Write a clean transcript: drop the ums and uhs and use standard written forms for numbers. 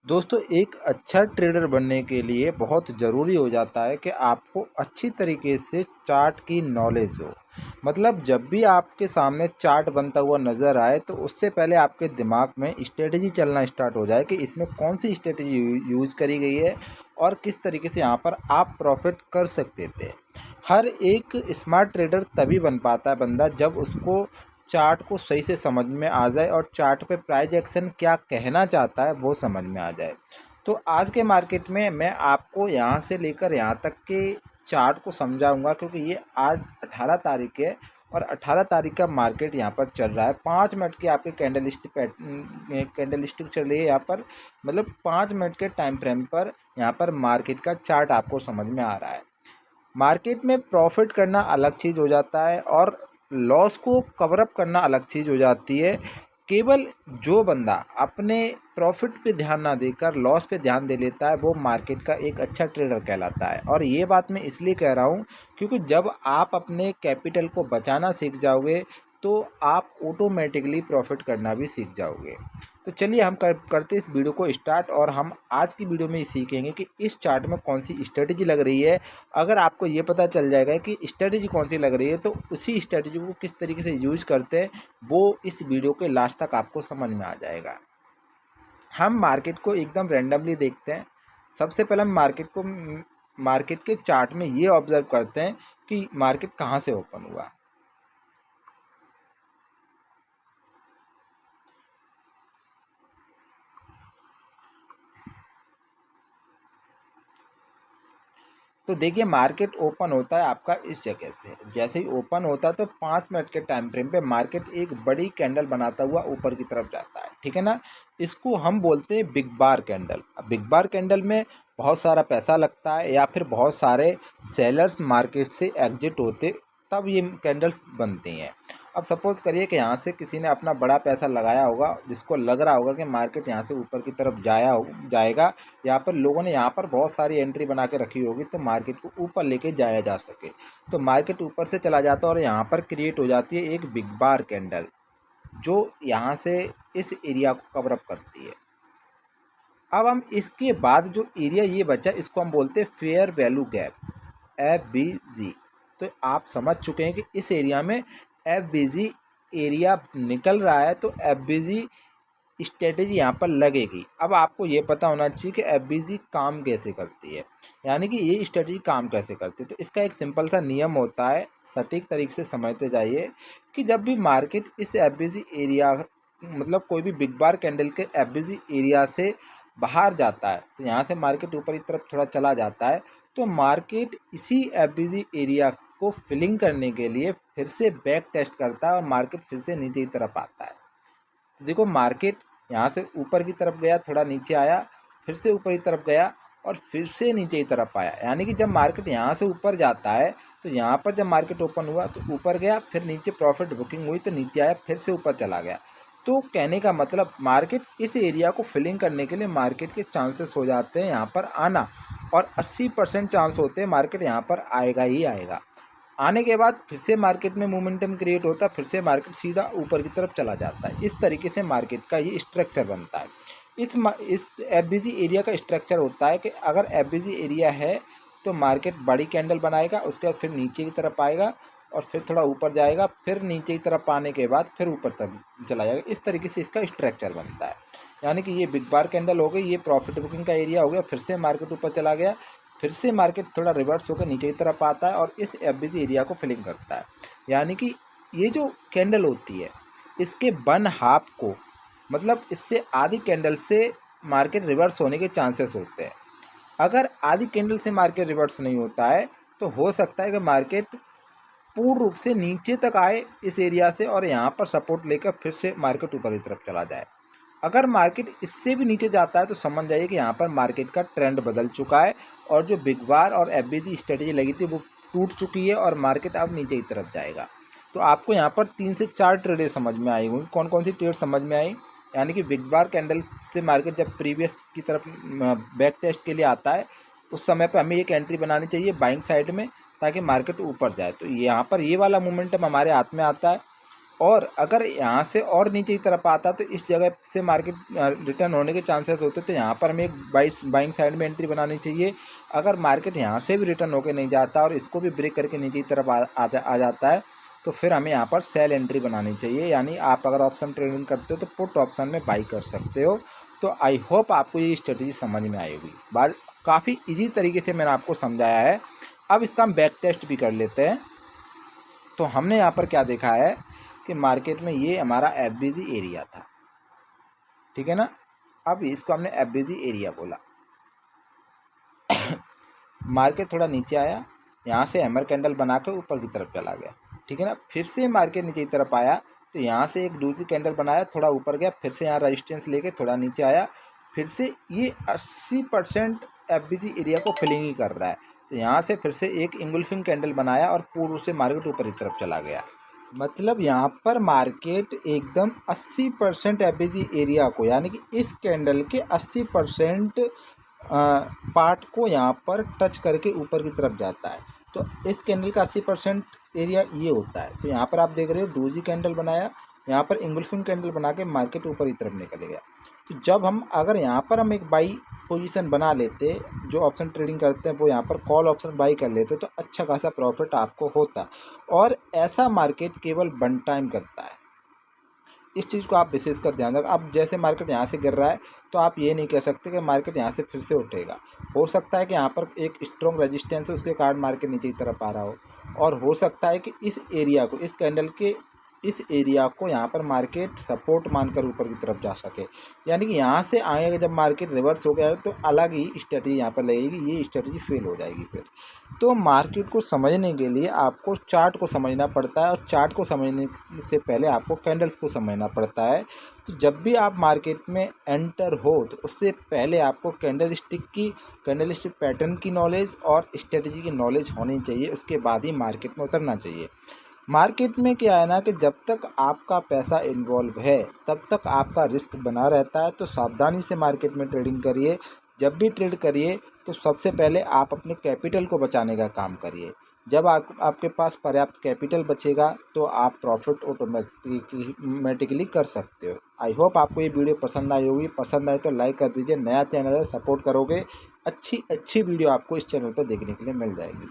दोस्तों एक अच्छा ट्रेडर बनने के लिए बहुत ज़रूरी हो जाता है कि आपको अच्छी तरीके से चार्ट की नॉलेज हो। मतलब जब भी आपके सामने चार्ट बनता हुआ नज़र आए तो उससे पहले आपके दिमाग में स्ट्रेटजी चलना स्टार्ट हो जाए कि इसमें कौन सी स्ट्रेटजी यूज़ करी गई है और किस तरीके से यहाँ पर आप प्रॉफिट कर सकते थे। हर एक स्मार्ट ट्रेडर तभी बन पाता है बंदा जब उसको चार्ट को सही से समझ में आ जाए और चार्ट पे प्राइस एक्शन क्या कहना चाहता है वो समझ में आ जाए। तो आज के मार्केट में मैं आपको यहाँ से लेकर यहाँ तक के चार्ट को समझाऊंगा क्योंकि ये आज 18 तारीख है और 18 तारीख का मार्केट यहाँ पर चल रहा है। 5 मिनट की आपकी कैंडलस्टिक चल रही है यहाँ पर। मतलब 5 मिनट के टाइम फ्रेम पर यहाँ पर मार्केट का चार्ट आपको समझ में आ रहा है। मार्केट में प्रॉफिट करना अलग चीज़ हो जाता है और लॉस को कवर अप करना अलग चीज़ हो जाती है। केवल जो बंदा अपने प्रॉफिट पे ध्यान ना देकर लॉस पे ध्यान दे लेता है वो मार्केट का एक अच्छा ट्रेडर कहलाता है। और ये बात मैं इसलिए कह रहा हूँ क्योंकि जब आप अपने कैपिटल को बचाना सीख जाओगे तो आप ऑटोमेटिकली प्रॉफिट करना भी सीख जाओगे। तो चलिए हम करते इस वीडियो को स्टार्ट और हम आज की वीडियो में ये सीखेंगे कि इस चार्ट में कौन सी स्ट्रेटजी लग रही है। अगर आपको ये पता चल जाएगा कि स्ट्रेटजी कौन सी लग रही है तो उसी स्ट्रेटजी को किस तरीके से यूज करते हैं वो इस वीडियो के लास्ट तक आपको समझ में आ जाएगा। हम मार्केट को एकदम रैंडमली देखते हैं। सबसे पहले हम मार्केट के चार्ट में ये ऑब्जर्व करते हैं कि मार्केट कहाँ से ओपन हुआ। तो देखिए मार्केट ओपन होता है आपका इस जगह से। जैसे ही ओपन होता है तो 5 मिनट के टाइम फ्रेम पे मार्केट एक बड़ी कैंडल बनाता हुआ ऊपर की तरफ जाता है, ठीक है ना। इसको हम बोलते हैं बिग बार कैंडल। अब बिग बार कैंडल में बहुत सारा पैसा लगता है या फिर बहुत सारे सेलर्स मार्केट से एग्जिट होते तब ये कैंडल्स बनती हैं। अब सपोज़ करिए कि यहाँ से किसी ने अपना बड़ा पैसा लगाया होगा जिसको लग रहा होगा कि मार्केट यहाँ से ऊपर की तरफ जाएगा। यहाँ पर लोगों ने यहाँ पर बहुत सारी एंट्री बना के रखी होगी तो मार्केट को ऊपर लेके जाया जा सके। तो मार्केट ऊपर से चला जाता है और यहाँ पर क्रिएट हो जाती है एक बिग बार कैंडल जो यहाँ से इस एरिया को कवर अप करती है। अब हम इसके बाद जो एरिया ये बचा इसको हम बोलते हैं फेयर वैल्यू गैप, FVG। तो आप समझ चुके हैं कि इस एरिया में FVG एरिया निकल रहा है तो FVG स्ट्रेटेजी यहाँ पर लगेगी। अब आपको ये पता होना चाहिए कि FVG काम कैसे करती है, यानी कि ये स्ट्रेटेजी काम कैसे करती है। तो इसका एक सिंपल सा नियम होता है, सटीक तरीके से समझते जाइए कि जब भी मार्केट इस FVG एरिया मतलब कोई भी बिग बार कैंडल के FVG एरिया से बाहर जाता है तो यहाँ से मार्केट ऊपर की तरफ थोड़ा चला जाता है तो मार्केट इसी FVG एरिया को फिलिंग करने के लिए फिर से बैक टेस्ट करता है और मार्केट फिर से नीचे की तरफ आता है। तो देखो मार्केट यहाँ से ऊपर की तरफ गया, थोड़ा नीचे आया, फिर से ऊपर की तरफ गया और फिर से नीचे की तरफ आया। यानी कि जब मार्केट यहाँ से ऊपर जाता है तो यहाँ पर जब मार्केट ओपन हुआ तो ऊपर गया, फिर नीचे प्रॉफिट बुकिंग हुई तो नीचे आया, फिर से ऊपर चला गया। तो कहने का मतलब मार्केट इस एरिया को फिलिंग करने के लिए मार्केट के चांसेस हो जाते हैं यहाँ पर आना और 80% चांस होते हैं मार्केट यहाँ पर आएगा ही आएगा। आने के बाद फिर से मार्केट में मोमेंटम क्रिएट होता है, फिर से मार्केट सीधा ऊपर की तरफ चला जाता है। इस तरीके से मार्केट का ये स्ट्रक्चर बनता है। इस FVG एरिया का स्ट्रक्चर होता है कि अगर FVG एरिया है तो मार्केट बड़ी कैंडल बनाएगा, उसके बाद फिर नीचे की तरफ आएगा और फिर थोड़ा ऊपर जाएगा, फिर नीचे की तरफ आने के बाद फिर ऊपर तक चला जाएगा। इस तरीके से इसका स्ट्रक्चर बनता है। यानी कि ये बिग बार कैंडल हो गई, ये प्रॉफिट बुकिंग का एरिया हो गया, फिर से मार्केट ऊपर चला गया, फिर से मार्केट थोड़ा रिवर्स होकर नीचे की तरफ आता है और इस FVG एरिया को फिलिंग करता है। यानी कि ये जो कैंडल होती है इसके 1/2 को मतलब इससे आधी कैंडल से मार्केट रिवर्स होने के चांसेस होते हैं। अगर आधी कैंडल से मार्केट रिवर्स नहीं होता है तो हो सकता है कि मार्केट पूर्ण रूप से नीचे तक आए इस एरिया से और यहाँ पर सपोर्ट लेकर फिर से मार्केट ऊपर की तरफ चला जाए। अगर मार्केट इससे भी नीचे जाता है तो समझ जाइए कि यहाँ पर मार्केट का ट्रेंड बदल चुका है और जो बिग बार और FVG स्ट्रेटेजी लगी थी वो टूट चुकी है और मार्केट अब नीचे की तरफ जाएगा। तो आपको यहाँ पर 3 से 4 ट्रेडें समझ में आई होंगी। कौन कौन सी ट्रेड समझ में आई, यानी कि बिग बार कैंडल से मार्केट जब प्रीवियस की तरफ बैक टेस्ट के लिए आता है उस समय पर हमें एक एंट्री बनानी चाहिए बाइंग साइड में ताकि मार्केट ऊपर जाए। तो यहाँ पर ये वाला मोमेंटम हमारे हाथ में आता है। और अगर यहाँ से और नीचे की तरफ आता तो इस जगह से मार्केट रिटर्न होने के चांसेस होते, तो यहाँ पर हमें एक बाइंग साइड में एंट्री बनानी चाहिए। अगर मार्केट यहाँ से भी रिटर्न होकर नहीं जाता और इसको भी ब्रेक करके नीचे की तरफ आ जाता है तो फिर हमें यहाँ पर सेल एंट्री बनानी चाहिए। यानी आप अगर ऑप्शन ट्रेडिंग करते हो तो पुट ऑप्शन में बाई कर सकते हो। तो आई होप आपको ये स्ट्रेटजी समझ में आई होगी। बात काफ़ी इजी तरीके से मैंने आपको समझाया है। अब इसका हम बैक टेस्ट भी कर लेते हैं। तो हमने यहाँ पर क्या देखा है कि मार्केट में ये हमारा एफबीजी एरिया था, ठीक है ना। अब इसको हमने एफबीजी एरिया बोला। मार्केट थोड़ा नीचे आया, यहाँ से हैमर कैंडल बना के ऊपर की तरफ चला गया, ठीक है ना। फिर से मार्केट नीचे की तरफ आया तो यहाँ से एक दूसरी कैंडल बनाया, थोड़ा ऊपर गया, फिर से यहाँ रेजिस्टेंस लेके थोड़ा नीचे आया, फिर से ये 80% एफबीजी एरिया को फिलिंग ही कर रहा है। तो यहाँ से फिर से एक इंगुल्फिंग कैंडल बनाया और पूर्ण से मार्केट ऊपर की तरफ चला गया। मतलब यहाँ पर मार्केट एकदम 80% एफबीजी एरिया को, यानी कि इस कैंडल के 80% पार्ट को यहाँ पर टच करके ऊपर की तरफ जाता है। तो इस कैंडल का 80% एरिया ये होता है। तो यहाँ पर आप देख रहे हो डोजी कैंडल बनाया, यहाँ पर इंगुल्फिंग कैंडल बना के मार्केट ऊपर की तरफ निकल गया। तो जब अगर यहाँ पर हम एक बाई पोजीशन बना लेते, जो ऑप्शन ट्रेडिंग करते हैं वो यहाँ पर कॉल ऑप्शन बाई कर लेते, तो अच्छा खासा प्रॉफिट आपको होता। और ऐसा मार्केट केवल वन टाइम करता है, इस चीज़ को आप विशेष कर ध्यान रखें। अब जैसे मार्केट यहाँ से गिर रहा है तो आप ये नहीं कह सकते कि मार्केट यहाँ से फिर से उठेगा। हो सकता है कि यहाँ पर एक स्ट्रॉन्ग रेजिस्टेंस है, उसके कारण मार्केट नीचे की तरफ आ रहा हो, और हो सकता है कि इस एरिया को, इस कैंडल के इस एरिया को यहाँ पर मार्केट सपोर्ट मानकर ऊपर की तरफ जा सके। यानी कि यहाँ से आएगा, जब मार्केट रिवर्स हो गया तो अलग ही स्ट्रेटजी यहाँ पर लगेगी, ये स्ट्रेटजी फेल हो जाएगी फिर। तो मार्केट को समझने के लिए आपको चार्ट को समझना पड़ता है, और चार्ट को समझने से पहले आपको कैंडल्स को समझना पड़ता है। तो जब भी आप मार्केट में एंटर हो तो उससे पहले आपको कैंडल स्टिक पैटर्न की नॉलेज और स्ट्रेटजी की नॉलेज होनी चाहिए, उसके बाद ही मार्केट में उतरना चाहिए। मार्केट में क्या है ना कि जब तक आपका पैसा इन्वॉल्व है तब तक आपका रिस्क बना रहता है। तो सावधानी से मार्केट में ट्रेडिंग करिए। जब भी ट्रेड करिए तो सबसे पहले आप अपने कैपिटल को बचाने का काम करिए। जब आपके पास पर्याप्त कैपिटल बचेगा तो आप प्रॉफिट ऑटोमेटिकली कर सकते हो। आई होप आपको ये वीडियो पसंद आई होगी। पसंद आए तो लाइक कर दीजिए। नया चैनल है, सपोर्ट करोगे, अच्छी वीडियो आपको इस चैनल पर देखने के लिए मिल जाएगी।